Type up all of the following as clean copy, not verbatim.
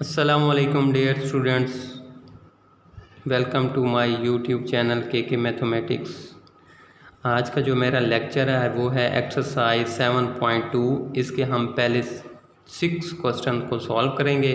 Assalamualaikum dear students, welcome to my YouTube channel के mathematics. आज का जो मेरा लेक्चर है वो है एक्सरसाइज 7.2। इसके हम पहले 6 क्वेश्चन को सॉल्व करेंगे।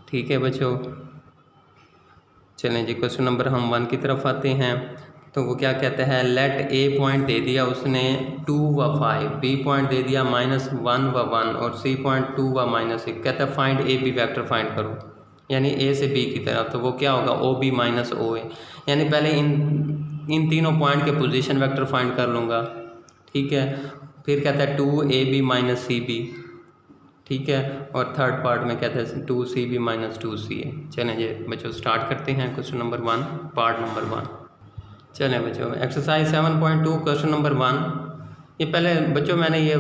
ठीक है बच्चों, चलें जी क्वेश्चन नंबर हम 1 की तरफ आते हैं। तो वो क्या कहता है, लेट ए पॉइंट दे दिया उसने 2 व 5, बी पॉइंट दे दिया -1 व 1 और सी पॉइंट 2 व -6। कहता है find a b vector find करो, यानी ए से बी की तरफ। तो वो क्या होगा, ओ बी माइनस ओ ए, यानी पहले इन तीनों पॉइंट के पोजीशन वेक्टर फाइंड कर लूँगा। ठीक है, फिर कहता है 2 AB माइनस सी बी। ठीक है, और थर्ड पार्ट में कहता है 2 CB माइनस 2 CA। चलें जी बच्चों स्टार्ट करते हैं क्वेश्चन नंबर 1, पार्ट नंबर 1। चलें बच्चों, एक्सरसाइज 7.2 क्वेश्चन नंबर 1। ये पहले बच्चों मैंने ये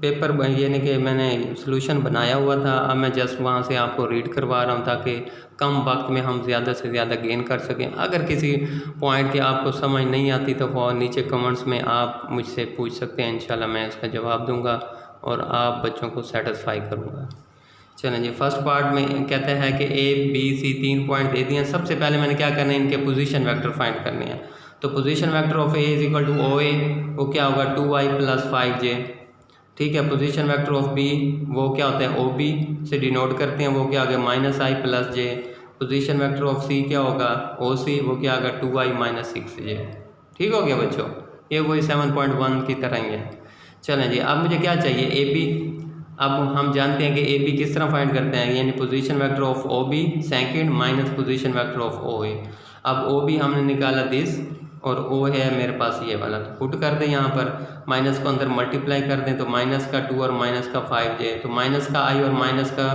पेपर यानी कि मैंने सॉल्यूशन बनाया हुआ था। अब मैं जस्ट वहाँ से आपको रीड करवा रहा हूँ ताकि कम वक्त में हम ज़्यादा से ज़्यादा गेन कर सकें। अगर किसी पॉइंट की आपको समझ नहीं आती तो वो नीचे कमेंट्स में आप मुझसे पूछ सकते हैं, इंशाल्लाह मैं इसका जवाब दूँगा और आप बच्चों को सेटिस्फाई करूँगा। चलें जी, फर्स्ट पार्ट में कहता है कि ए बी सी 3 पॉइंट दे दिए हैं। सबसे पहले मैंने क्या करना है, इनके पोजीशन वेक्टर फाइंड करने हैं। तो position vector of A is equal to O A, वो क्या होगा 2i + 5j। ठीक है, पोजीशन वेक्टर ऑफ बी वो क्या होता है, ओ बी से डिनोट करते हैं, वो क्या आ गया -i + j। Position vector of C क्या होगा, ओ सी, वो क्या आ गया 2i - 6j। ठीक हो गया बच्चों, ये वही 7.1 की तरह ही है। चलें जी, अब मुझे क्या चाहिए, ए बी। अब हम जानते हैं कि ए बी किस तरह फाइंड करते हैं, यानी position vector of O B second minus position vector of O A. अब ओ बी हमने निकाला दिस और ओ है मेरे पास ये वाला, तो पुट कर दें यहाँ पर, माइनस को अंदर मल्टीप्लाई कर दें तो माइनस का 2 और माइनस का 5j, तो माइनस का i और माइनस का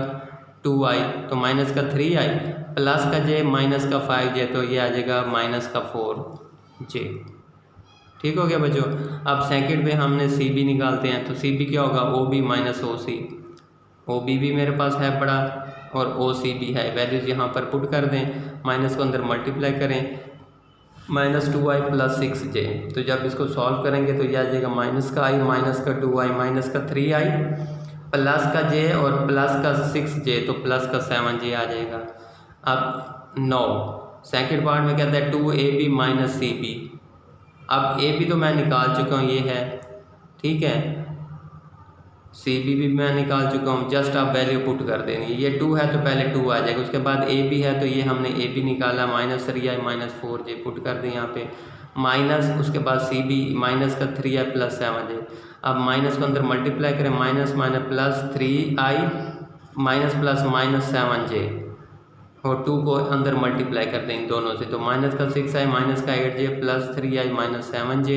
2i, तो माइनस का 3i प्लस का j माइनस का 5j, तो ये आ जाएगा माइनस का 4j। ठीक हो गया बच्चों। अब सेकंड पे हमने सी बी निकालते हैं, तो सी बी क्या होगा, ओ बी माइनस ओ सी। ओ बी भी मेरे पास है पड़ा और ओ सी भी है, वैल्यूज़ यहाँ पर पुट कर दें, माइनस को अंदर मल्टीप्लाई करें, -2i + 6j। तो जब इसको सॉल्व करेंगे तो यह आ जाएगा माइनस का i माइनस का 2i माइनस का 3i प्लस का j और प्लस का 6j, तो प्लस का 7j आ जाएगा। अब 9 सेकेंड पार्ट में कहता है 2ab माइनस सी बी। अब ए बी तो मैं निकाल चुका हूँ, ये है। ठीक है, सी बी भी मैं निकाल चुका हूँ, जस्ट आप वैल्यू पुट कर देंगे। ये 2 है तो पहले 2 आ जाएगा, उसके बाद ए बी है तो ये हमने ए बी निकाला -3i - 4j पुट कर दें यहाँ पे, माइनस उसके बाद सी बी माइनस का 3i + 7j। अब माइनस को अंदर मल्टीप्लाई करें, minus plus 3i minus plus -7j और 2 को अंदर मल्टीप्लाई कर दें इन दोनों से, तो माइनस का 6i माइनस का 8j प्लस 3i - 7j।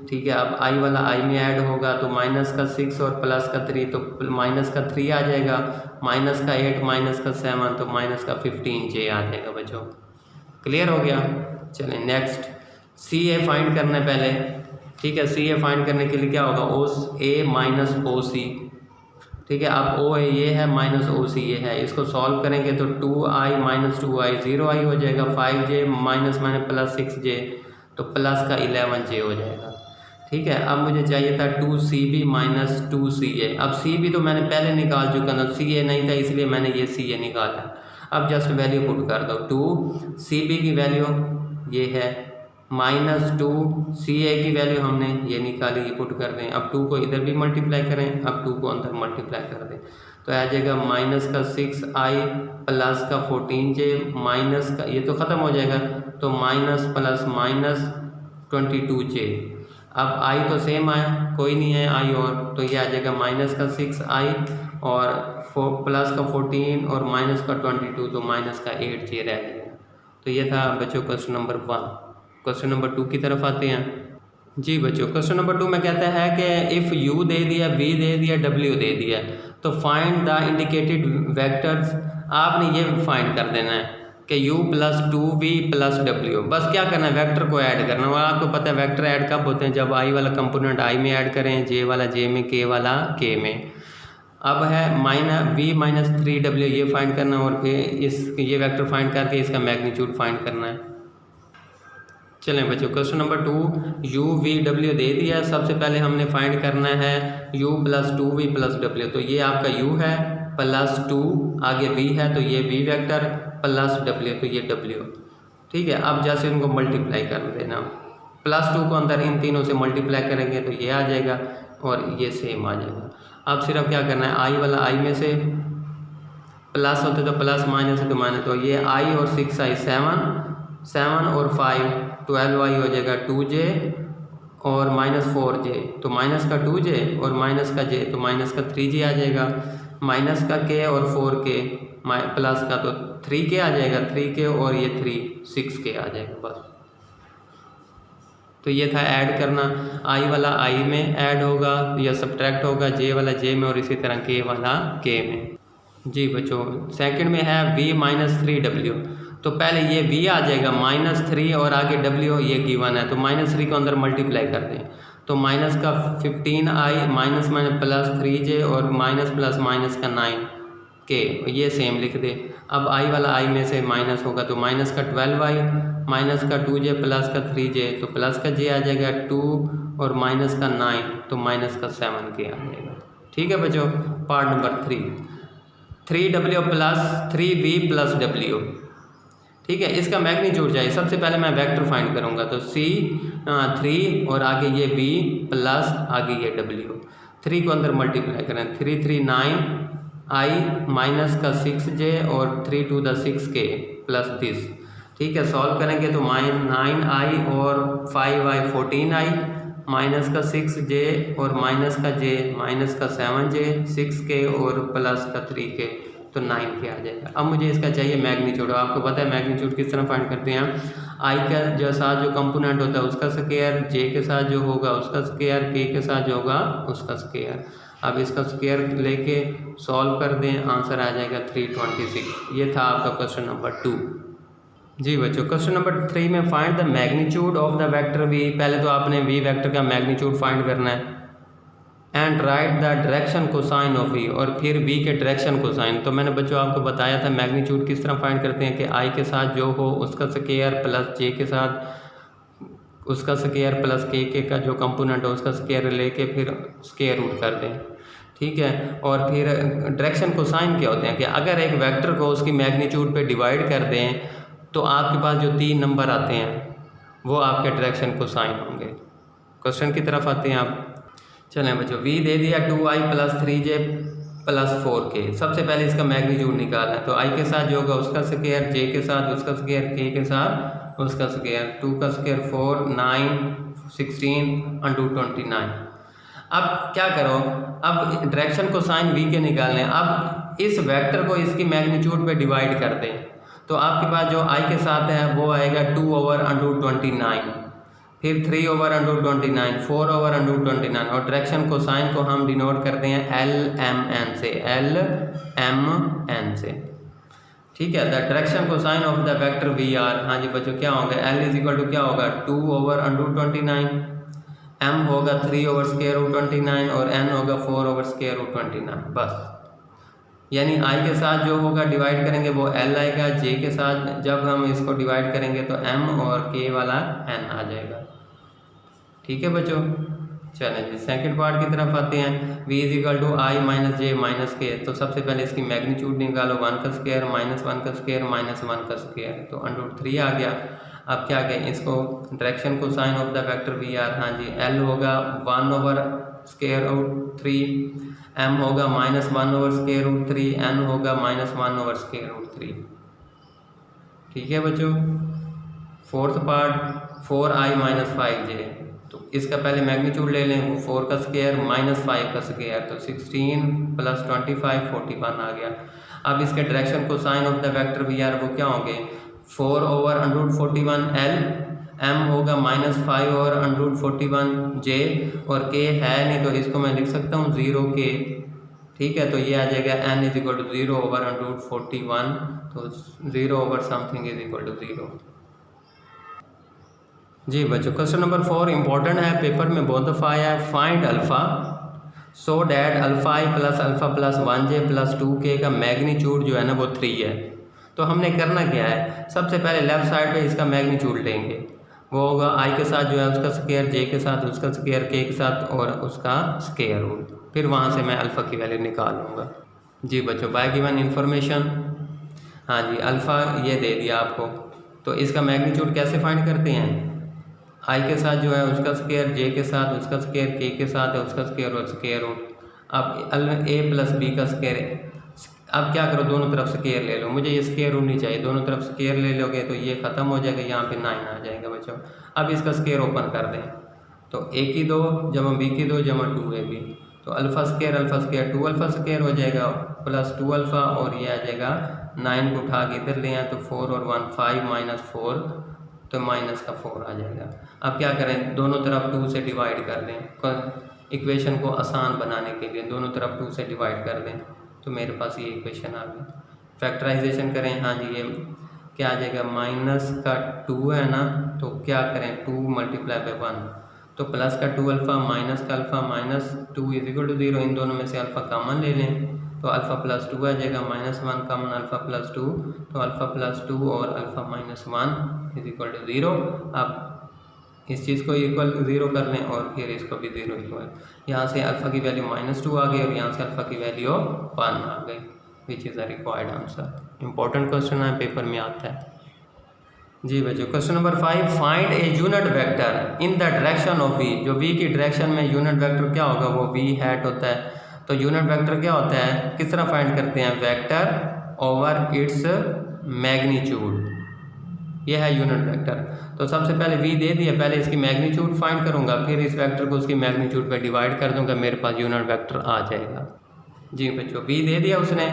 ठीक है, अब i वाला i में ऐड होगा तो माइनस का 6 और प्लस का 3, तो माइनस का 3 आ जाएगा, माइनस का 8 माइनस का 7, तो माइनस का 15j आ जाएगा बच्चों। क्लियर हो गया। चलें नेक्स्ट, सी ए फाइंड करना है पहले। ठीक है, सी ए फाइंड करने के लिए क्या होगा, ओ ए माइनस ओ सी। ठीक है, अब ओ है ये है माइनस ओ सी ये है, इसको सॉल्व करेंगे तो 2i - 2i 0i हो जाएगा, 5j माइनस प्लस 6j, तो प्लस का 11j हो जाएगा। ठीक है, अब मुझे चाहिए था 2CB माइनस 2CA। अब CB तो मैंने पहले निकाल चुका था, CA नहीं था इसलिए मैंने ये CA निकाला। अब जस्ट वैल्यू पुट कर दो, 2CB की वैल्यू ये है -2CA की वैल्यू हमने ये निकाली, ये पुट कर दें। अब 2 को इधर भी मल्टीप्लाई करें, अब 2 को अंदर मल्टीप्लाई कर दें तो आ जाएगा माइनस का 6i प्लस का 14j माइनस का, ये तो ख़त्म हो जाएगा, तो माइनस प्लस माइनस 22j। अब i तो सेम आया, कोई नहीं है i और, तो ये आ जाएगा माइनस का 6i और प्लस का 14 और माइनस का 22, तो माइनस का 8j रह जाएगा। तो ये था बच्चों क्वेश्चन नंबर 1। क्वेश्चन नंबर 2 की तरफ आते हैं जी बच्चों। क्वेश्चन नंबर 2 में कहता है कि इफ़ u दे दिया, v दे दिया, w दे दिया, तो फाइंड द इंडिकेटेड वेक्टर्स। आपने ये फाइंड कर देना है कि u + 2v + w। बस क्या करना है, वेक्टर को ऐड करना है। और आपको पता है वेक्टर ऐड कब होते हैं, जब i वाला कंपोनेंट i में ऐड करें, j वाला j में, k वाला k में। अब है v - 3w ये फाइंड करना और फिर ये वेक्टर फाइंड करके इसका मैग्नीट्यूड फाइंड करना है। चलें बच्चों, question number 2, u v w दे दिया। सबसे पहले हमने फाइंड करना है u + 2v + w। तो ये आपका u है प्लस 2 आगे v है तो ये v वेक्टर प्लस w तो ये w। ठीक है, अब जैसे इनको मल्टीप्लाई कर देना, प्लस 2 को अंदर इन तीनों से मल्टीप्लाई करेंगे तो ये आ जाएगा और ये सेम आ जाएगा। अब सिर्फ क्या करना है, i वाला i में से प्लस होते तो प्लस, माइनस है तो माइनस, तो ये i और 6i 7 और 5 12i हो जाएगा 2j और माइनस 4j, तो माइनस का 2j और माइनस का j तो माइनस का 3j आ जाएगा, माइनस का k और 4k प्लस का तो 3k आ जाएगा, 3k और ये 6k आ जाएगा बस। तो ये था ऐड करना, i वाला i में ऐड होगा या सब्ट्रैक्ट होगा, j वाला j में और इसी तरह k वाला k में। जी बच्चों, सेकंड में है v माइनस 3w, तो पहले ये v आ जाएगा -3 और आगे w ये गिवन है तो -3 को अंदर मल्टीप्लाई कर दें तो माइनस का 15i minus minus plus 3j और माइनस प्लस माइनस का 9k ये सेम लिख दे। अब i वाला i में से माइनस होगा तो माइनस का 12i माइनस का 2j प्लस का 3j तो प्लस का j आ जाएगा 2 और माइनस का 9 तो माइनस का 7k आ जाएगा। ठीक है बच्चों, part number 3w plus 3v plus w। ठीक है, इसका मैग्नीट्यूड चाहिए। सबसे पहले मैं वेक्टर फाइंड करूंगा तो c 3 और आगे ये v प्लस आगे ये w, 3 को अंदर मल्टीप्लाई करें 3 3 9i माइनस का 6j और 3 2 द 6k प्लस दिस। ठीक है, सॉल्व करेंगे तो -9i और 5i 14i माइनस का 6j और माइनस का j माइनस का 7j 6k और प्लस का 3k तो 9k आ जाएगा। अब मुझे इसका चाहिए मैग्नीट्यूड। आपको पता है मैग्नीट्यूड किस तरह फाइंड करते हैं, i का जो साथ जो कंपोनेंट होता है उसका स्क्वायर, j के साथ जो होगा उसका स्क्वायर, k के साथ जो होगा उसका स्क्वायर। अब इसका स्क्वायर लेके सॉल्व कर दें, आंसर आ जाएगा 326। ये था आपका क्वेश्चन नंबर 2। जी बच्चों, क्वेश्चन नंबर 3 में find the magnitude of the vector v। पहले तो आपने v वेक्टर का मैग्नीट्यूड फाइंड करना है and right the direction cosine of v, और फिर v के डायरेक्शन कोसाइन। तो मैंने बच्चों आपको बताया था मैग्नीट्यूड किस तरह फाइंड करते हैं कि i के साथ जो हो उसका स्क्वायर प्लस j के साथ उसका स्क्वायर प्लस k का जो कंपोनेंट हो उसका स्क्वायर लेके फिर स्क्वायर रूट कर दें। ठीक है, और फिर डायरेक्शन कोसाइन क्या होते हैं कि अगर एक वेक्टर को उसकी मैग्नीट्यूड पे डिवाइड कर दें तो आपके पास जो 3 नंबर आते हैं वो आपके डायरेक्शन कोसाइन होंगे। क्वेश्चन की तरफ आते हैं आप। चलें बच्चों, v दे दिया 2i plus 3j plus 4k। सबसे पहले इसका मैग्नीट्यूड निकालना है तो i के साथ जो होगा उसका स्क्वायर, j के साथ उसका स्क्वायर, k के साथ उसका स्क्वायर, 2 का स्क्वायर 4 9 16 √ 29। अब क्या करो, अब डायरेक्शन को साइन v के निकालने। अब इस वेक्टर को इसकी मैग्नीट्यूड पे डिवाइड कर दें तो आपके पास जो i के साथ है वो आएगा 2/√29, फिर 3/√29, 4/√29 और डायरेक्शन को साइन को हम डिनोट करते हैं LMN से, LMN से। ठीक है, the direction cosine of the vector VR। हाँ जी बच्चों, क्या होगा, L = क्या होगा 2/√29, M होगा 3/√29 और N होगा 4/√29। बस, यानी i के साथ जो होगा डिवाइड करेंगे वो L आएगा, j के साथ जब हम इसको डिवाइड करेंगे तो M और k वाला N आ जाएगा। ठीक है बच्चों, चलें जी सेकंड पार्ट की तरफ आते हैं। v = i - j - k। तो सबसे पहले इसकी मैग्नीट्यूड निकालो, 1 का स्क्वायर माइनस 1 का स्क्वायर माइनस 1 का स्क्वायर तो √3 आ गया। अब क्या कहें इसको, direction cosine of the vector VR। हाँ जी, L होगा 1/√3, M होगा -1/√3, N होगा -1/√3। ठीक है बच्चों, फोर्थ पार्ट 4i - 5j। तो इसका पहले मैग्नीट्यूड ले लें, वो 4 का स्क्वायर माइनस 5 का स्क्वायर तो 16 + 25 41 आ गया। अब इसके direction cosine of the vector VR वो क्या होंगे, 4/√41 L, M होगा -5/√41 J और K है नहीं तो इसको मैं लिख सकता हूँ 0k। ठीक है, तो ये आ जाएगा N = 0/√41 तो 0/something = 0। जी बच्चों, क्वेश्चन नंबर 4 इंपॉर्टेंट है, पेपर में बहुत दफ़ा आया है। Find alpha so that alpha i + alpha + 1j + 2k का मैग्नीट्यूड जो है ना वो 3 है। तो हमने करना क्या है, सबसे पहले लेफ़्ट साइड पे इसका मैग्नीट्यूड लेंगे, वो होगा i के साथ जो है उसका स्क्वायर, j के साथ उसका स्क्वायर, k के साथ और उसका स्क्वायर रूट, फिर वहाँ से मैं अल्फ़ा की वैल्यू निकाल लूँगा। जी बच्चों, बाय गिवन इन्फॉर्मेशन, हाँ जी, अल्फ़ा ये दे दिया आपको। तो इसका मैग्नीट्यूड कैसे फाइंड करते हैं? आई के साथ जो है उसका स्क्वायर, जे के साथ उसका स्क्वायर, के साथ है उसका स्क्वायर और स्क्वायर रूट। अब ए प्लस बी का स्क्वायर, अब क्या करो, दोनों तरफ स्क्वायर ले लो। मुझे ये स्क्वायर रूट नहीं चाहिए, दोनों तरफ स्क्वायर ले लोगे तो ये ख़त्म हो जाएगा, यहाँ पे 9 आ जाएगा बच्चों। अब इसका स्क्वायर ओपन कर दें तो ए की 2 जमा बी की 2 जमा 2ab, तो अल्फ़ा स्क्वायर 2 अल्फ़ा स्क्वायर हो जाएगा प्लस 2 अल्फ़ा, और ये आ जाएगा 9 को उठा के इधर ले आए तो 4 और 1 5 माइनस 4, तो माइनस का 4 आ जाएगा। अब क्या करें, दोनों तरफ 2 से डिवाइड कर दें, इक्वेशन को आसान बनाने के लिए दोनों तरफ 2 से डिवाइड कर दें, तो मेरे पास ये इक्वेशन आ गई। फैक्टराइजेशन करें, हाँ जी, ये क्या आ जाएगा, माइनस का 2 है ना, तो क्या करें 2 मल्टीप्लाई बाई 1, तो प्लस का 2 अल्फ़ा माइनस का alpha minus 2 is equal to 0। इन दोनों में से अल्फ़ा कॉमन ले लें तो अल्फ़ा प्लस 2 आ जाएगा, -1 कॉमन अल्फ़ा प्लस 2, तो अल्फ़ा प्लस 2 और अल्फ़ा -1 इज इक्वल टू 0। अब इस चीज़ को इक्वल 0 कर लें और फिर इसको भी 0 इक्वल, यहाँ से अल्फ़ा की वैल्यू -2 आ गई और यहाँ से अल्फ़ा की वैल्यू 1 आ गई, which is the required answer. Important question है, पेपर में आता है। जी बच्चों, question number 5, find a unit vector in the direction of v. जो वी की डायरेक्शन में यूनिट वेक्टर क्या होगा, वो वी हैट होता है। तो यूनिट वेक्टर क्या होता है, किस तरह फाइंड करते हैं, वेक्टर ओवर इट्स मैग्नीट्यूड, यह है यूनिट वेक्टर। तो सबसे पहले v दे दिया, पहले इसकी मैग्नीट्यूड फाइंड करूंगा, फिर इस वेक्टर को उसकी मैग्नीट्यूड पे डिवाइड कर दूंगा, मेरे पास यूनिट वेक्टर आ जाएगा। जी बच्चों, v दे दिया उसने,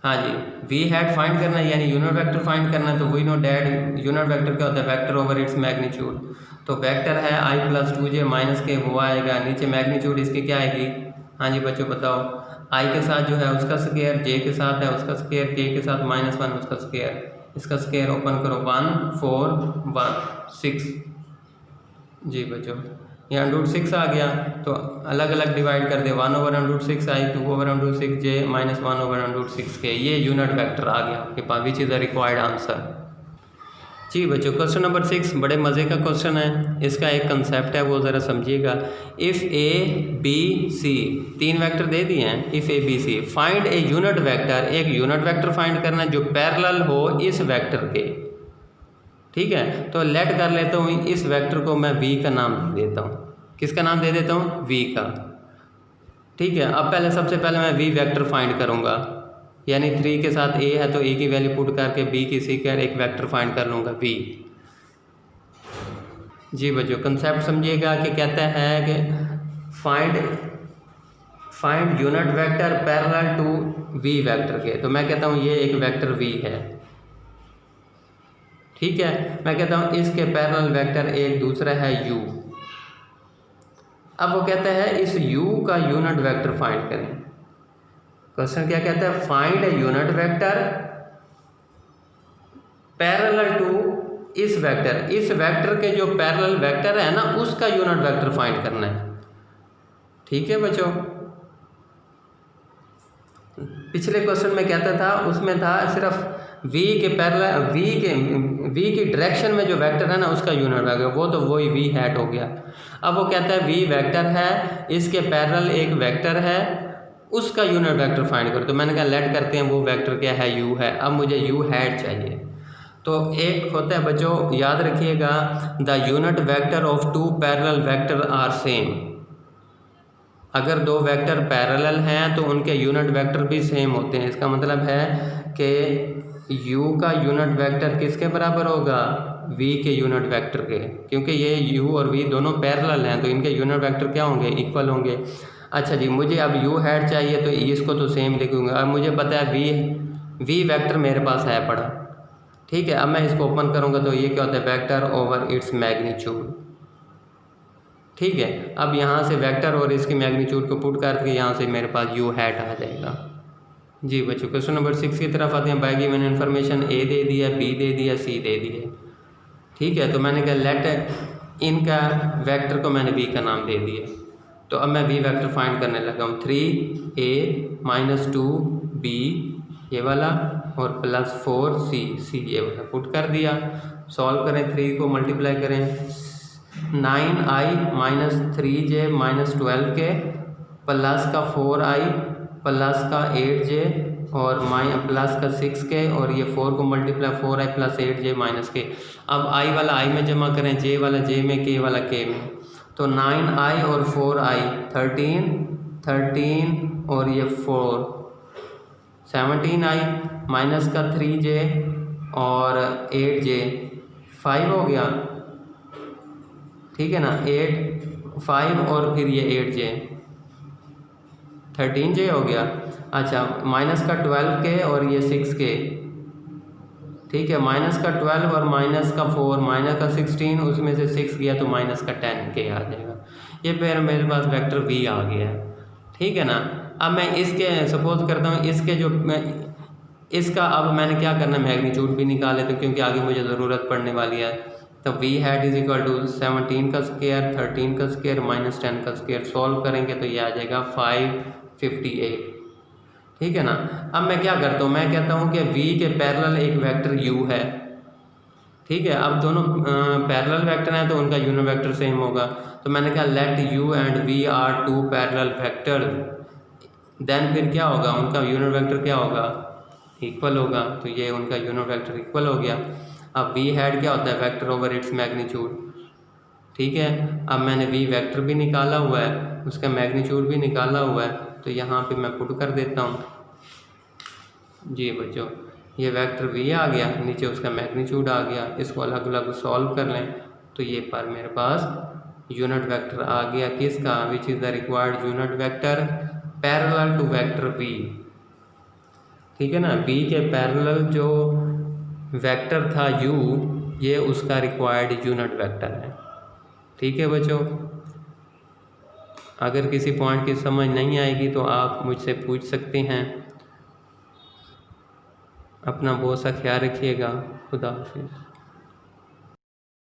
हाँ जी, v हैट फाइंड करना है यानी यूनिट वेक्टर फाइंड करना है। तो we know that unit vector क्या होता है, वेक्टर ओवर इट्स मैग्नीट्यूड। तो वेक्टर है i + 2j माइनस के, वो आएगा, नीचे मैग्नीट्यूड इसकी क्या आएगी, हाँ जी बच्चों बताओ, i के साथ जो है उसका स्क्वायर, j के साथ है उसका स्क्वायर, k के साथ -1 उसका स्क्वायर, इसका स्क्वायर ओपन करो 1 4 1 6। जी बच्चों, यहाँ √6 आ गया, तो अलग अलग डिवाइड कर दे, 1/√6 आई, 2/√6j -1/√6k, ये यूनिट वेक्टर आ गया आपके पास, which is the required answer. जी बच्चों, क्वेश्चन नंबर 6 बड़े मज़े का क्वेश्चन है, इसका एक कंसेप्ट है वो ज़रा समझिएगा। If a b c, 3 vector दे दिए हैं, if a b c, find a unit vector, एक यूनिट वेक्टर फाइंड करना है जो पैरेलल हो इस वेक्टर के, ठीक है। तो लेट कर लेता हूँ, इस वेक्टर को मैं v का नाम दे देता हूँ, किसका नाम दे देता हूँ, v का, ठीक है। अब पहले सबसे पहले मैं v वेक्टर फाइंड करूँगा, यानी 3 के साथ a है तो a की वैल्यू पुट करके b की सी कर एक वेक्टर फाइंड कर लूँगा v। जी बच्चों, कंसेप्ट समझिएगा कि कहता है कि find unit vector parallel to v vector के। तो मैं कहता हूँ ये एक वेक्टर v है, ठीक है। मैं कहता हूँ इसके पैरेलल वेक्टर एक दूसरा है u। अब वो कहता है इस u का यूनिट वेक्टर फाइंड करें। क्वेश्चन क्या कहता है, find a unit vector parallel to इस वेक्टर, इस वेक्टर के जो पैरेलल वेक्टर है ना उसका यूनिट वेक्टर फाइंड करना है, ठीक है बच्चों। पिछले क्वेश्चन में कहता था, उसमें था सिर्फ v के पैरेलल, v की डायरेक्शन में जो वेक्टर है ना उसका यूनिट वेक्टर, वो तो वही v हैट हो गया। अब वो कहता है v वेक्टर है, इसके पैरेलल एक वेक्टर है, उसका यूनिट वेक्टर फाइंड करो। तो मैंने कहा लेट करते हैं, वो वेक्टर क्या है, u है। अब मुझे u हैट चाहिए। तो एक होता है बच्चों, याद रखिएगा, the unit vector of 2 parallel vector are same. अगर 2 वेक्टर पैरेलल हैं तो उनके यूनिट वेक्टर भी सेम होते हैं। इसका मतलब है कि u का यूनिट वेक्टर किसके बराबर होगा, v के यूनिट वेक्टर के, क्योंकि ये u और v दोनों पैरेलल हैं तो इनके यूनिट वेक्टर क्या होंगे, इक्वल होंगे। अच्छा जी, मुझे अब u हैट चाहिए तो इसको तो सेम लिखूंगा। अब मुझे पता है v वेक्टर मेरे पास है पड़ा, ठीक है। अब मैं इसको ओपन करूंगा तो ये क्या होता है, वेक्टर ओवर इट्स मैग्नीट्यूड, ठीक है। अब यहाँ से वेक्टर और इसकी मैग्नीट्यूड को पुट करके यहाँ से मेरे पास u हैट आ जाएगा। जी बच्चों, क्वेश्चन नंबर 6 की तरफ आते हैं। बाय गिवन इन्फॉर्मेशन a दे दिया, b दे दिया, c दे दिया, ठीक है। तो मैंने कहा लेट इनका वेक्टर को मैंने v का नाम दे दिया। तो अब मैं v वेक्टर फाइंड करने लगा हूँ, 3a - 2b ये वाला और +4c ये वाला पुट कर दिया। सॉल्व करें, 3 को मल्टीप्लाई करें, 9i - 3j - 12k प्लस का 4i प्लस का 8j और प्लस का 6k और ये 4 को multiply 4i plus 8j minus k। अब i वाला i में जमा करें, j वाला j में, k वाला k में, तो 9i और 4i 13 और ये 4 17i माइनस का 3j और 8j 5 हो गया, ठीक है ना, 5 और फिर ये 8j 13j हो गया। अच्छा, माइनस का 12k और ये 6k, ठीक है, माइनस का 12 और माइनस का 4 माइनस का 16, उसमें से 6 गया तो माइनस का 10k आ जाएगा। ये फिर मेरे पास वेक्टर v आ गया है, ठीक है ना। अब मैं इसके सपोज करता हूँ इसके जो इसका अब मैंने क्या करना है, मैग्नीट्यूड भी निकाल लेते क्योंकि आगे मुझे ज़रूरत पड़ने वाली है। तो v hat is equal to 17 का स्क्वायर 13 का स्क्वायर माइनस 10 का स्क्वायर, सॉल्व करेंगे तो ये आ जाएगा 558, ठीक है ना। अब मैं क्या करता हूँ, मैं कहता हूँ कि v के पैरेलल एक वेक्टर u है, ठीक है। अब दोनों पैरेलल वेक्टर हैं तो उनका यूनिट वेक्टर सेम होगा। तो मैंने कहा let u and v are two parallel vector, then फिर क्या होगा, उनका यूनिट वेक्टर क्या होगा, इक्वल होगा। तो ये उनका यूनिट वेक्टर इक्वल हो गया। अब v हैड क्या होता है, वेक्टर ओवर इट्स मैग्नीट्यूड, ठीक है। अब मैंने v वेक्टर भी निकाला हुआ है, उसका मैग्नीट्यूड भी निकाला हुआ है, तो यहाँ पे मैं पुट कर देता हूँ जी बच्चों। ये वेक्टर v आ गया, नीचे उसका मैग्नीट्यूड आ गया, इसको अलग अलग सॉल्व कर लें तो ये पर मेरे पास यूनिट वेक्टर आ गया किसका, which is the required unit vector parallel to vector v, ठीक है ना। v के पैरेलल जो वेक्टर था u, ये उसका रिक्वायर्ड यूनिट वेक्टर है, ठीक है बच्चों। अगर किसी पॉइंट की समझ नहीं आएगी तो आप मुझसे पूछ सकते हैं। अपना बहुत सा ख्याल रखिएगा। खुदा हाफिज़।